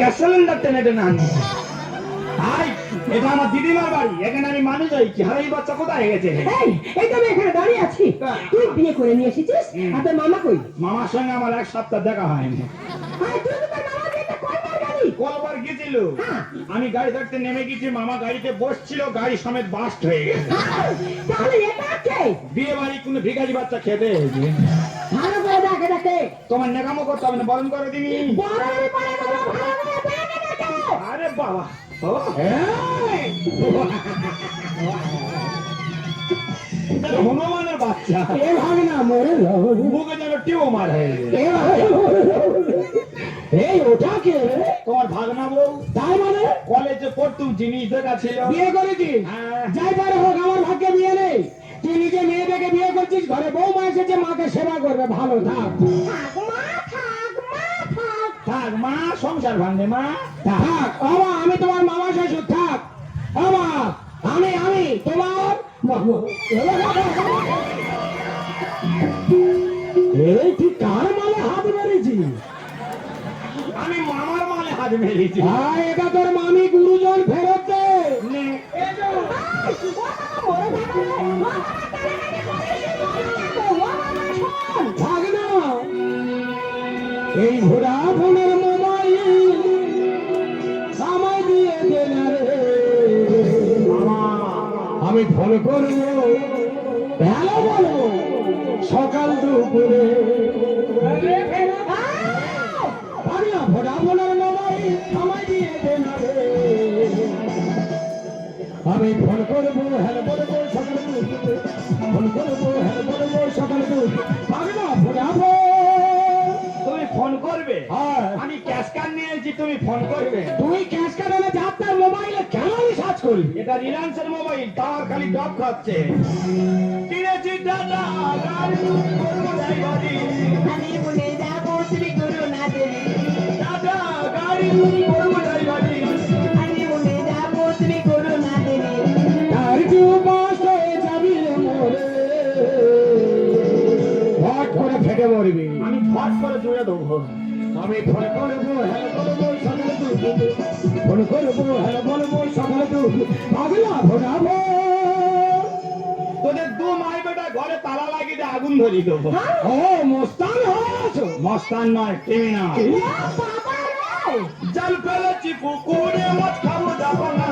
Gas cylinder টেনে টেনে আনি। আই, এটা আমার দিদিমার বাড়ি, এখানে আমি মানুষ হয়েছি। আর এই বাচ্চা কোথায় গেছে? এই তো আমি এখানে দাঁড়িয়ে আছি। তুই বিয়ে করে নিয়ে এসেছিস, আর তোর মামা কই? মামার সঙ্গে আমার এক সপ্তাহ দেখা হয়নি। তুই তো তোর মামাকে একটা কয়বার গালি? কলবার গেছিল, আমি গাড়ি ধরতে নেমে গেছি, মামা গাড়িতে বসছিল, গাড়ি সমেত বাস্ট হয়ে গেছে। তাহলে এটা কে? বিয়ে বাড়ি কোনো ভিখারি বাচ্চা খেতে এসেছে। ভালো করে দেখে দেখে। তোমার নেকামো করতে হবে না, বরণ করে দিবি। বড়ই পড়ে গেল, ভালো করে দেখে দেখে। আরে বাবা, হনুমানের বাচ্চা এভাবে না মরে মুখে যেন টিউমার হয়ে গেছে। এই ওটা কে? তোমার ভাগনা বউ। তাই মানে কলেজে পড়তুম, জিনিস দেখা ছিল। বিয়ে করেছিস? যাই পারে হোক, আমার ভাগ্যে বিয়ে নেই। তুই নিজে মেয়ে দেখে বিয়ে করছিস, ঘরে বৌমা এসেছে, মাকে সেবা করবে। ভালো থাক। থাক মা, সংসার ভাঙবে মা। থাক বাবা, আমি তোমার মামা শ্বশুর। থাক বাবা, আমি তোমার এই তুই কার মালে হাত মেরেছি? আমি মামার মালে হাত মেরেছি। এটা তোর মামি গুরুজন ফেরত দে। থাক না, এই ভোডাফোনের মোবাইল আমায় দিয়ে দে না রে। আমি ফোন করবো, হ্যালো বলবো সকাল দুপুরে। ভোডাফোনের মোবাইল আমায় দিয়ে দে না রে। আমি ফোন করবো, হ্যালো বলবো সকাল দুপুরে। ফোন করবো, হ্যালো বলবো সকাল দুপুরে। পাগলা ভোডাফোন, তুমি ফোন করবে? আমি ক্যাশ কার্ড নিয়েছি, তুমি ফোন করবে? তুই ক্যাশ কার্ড এনে যাত্রার মোবাইলে কেন রিচার্জ করবি? এটা রিলায়েন্সের মোবাইল, তার খালি ডব খাচ্ছে। কিনেছি দাদা গাড়ি, করবো ড্রাইভারি। আমি বলে যাবো তুমি করো না দেরি। দাদা গাড়ি, করবো ড্রাইভারি। আমি বলে যাবো তুমি করো না দেরি। আর তুই বাস হয়ে যাবি রে মোরে, হট করে ফেটে মরবি। আমি ফট করে জুড়ে দেবো। আমি ফোন করবো, হ্যালো বলবো সকাল দুপুরে। ফোন করবো, হ্যালো বলবো সকাল দুপুরে। পাগলা ভোডাফোন, তোদের দু মাই বেটা ঘরে তালা লাগিয়ে দিয়ে আগুন ধরিয়ে দেবো। ও মস্তান হয়ে আছো? মস্তান নয়, ক্রিমিনাল। জল ফেলেছি পুকুরে, মাছ খাবো যাবো না।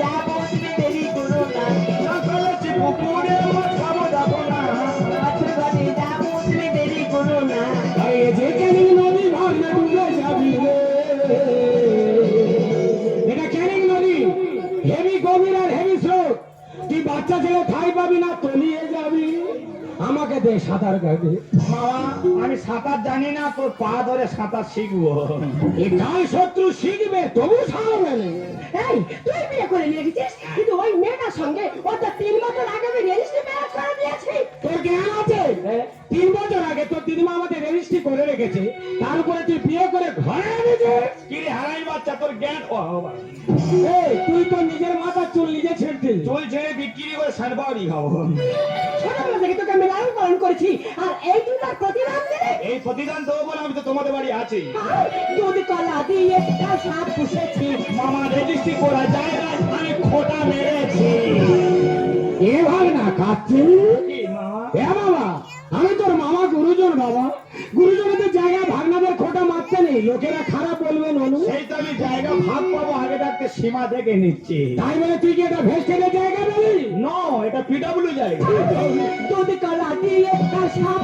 যাবো তুমি দেরি করো না। জল ফেলেছি পুকুরে, মাছ খাবো যাবো না। যাবো তুমি দেরি করো না। এই যে ক্যানিং নদী ভাঙলে ডুবে যাবি রে। এটা ক্যানিং নদী, হেভি গভীর আর হেভি স্রোত। তুই বাচ্চা ছেলে ঠাই পাবি না, তলিয়ে যাবি। আমাকে দে সাঁতার কাটে। মামা, আমি সাঁতার জানি না, তোর পা ধরে সাঁতার শিখবো। এই গান শত্রু শিখবে, তবু সারবে না। এই তুই বিয়ে করে নিয়ে এসেছিস, কিন্তু ওই মেয়েটার সঙ্গে ওটা 3 বছর আগে আমি রেজিস্ট্রি ম্যারেজ করে দিয়েছি। তোর জ্ঞান আছে? 3 বছর আগে তোর দিদিমা আমাদের রেজিস্ট্রি করে রেখেছে, তার উপরে তুই বিয়ে করে ঘরে এনেছিস। কি রে হারাই বাচ্চা, তোর জ্ঞান? এই তুই তো নিজের মাথার চুল নিজে ছিঁড়ছিস। চুল ছেড়ে বিক্রি করে সারবাড়ি খাবো। ছোটবেলা থেকে তোকে আমি লালন পালন করেছি, আর এই তুই তার প্রতিদান দিলে। এই প্রতিদান দেবো বলে আমি তো তোমাদের বাড়ি আছি। দুধ কলা দিয়ে তার সাপ পুষেছি। মামা রেজিস্ট্রি করা যায় না, আমি খোটা মেরেছি। এভাবে না কাচ্ছি। কি মামা? এ বাবা, আমি তোর মামা গুরুজন। বাবা, গুরুজনদের জায়গায় ভাগনাদের খোটা মারতে নেই, লোকেরা খারাপ বলবে। ননু, সেই তো আমি জায়গা ভাগ পাবো, আগে থাকতে সীমা দেখে নিচ্ছি। তাই বলে তুই কি এটা ভেস্টেনের জায়গা বলি? নো, এটা পিডব্লিউ জায়গা। দুধ কলা দিয়ে তার সাপ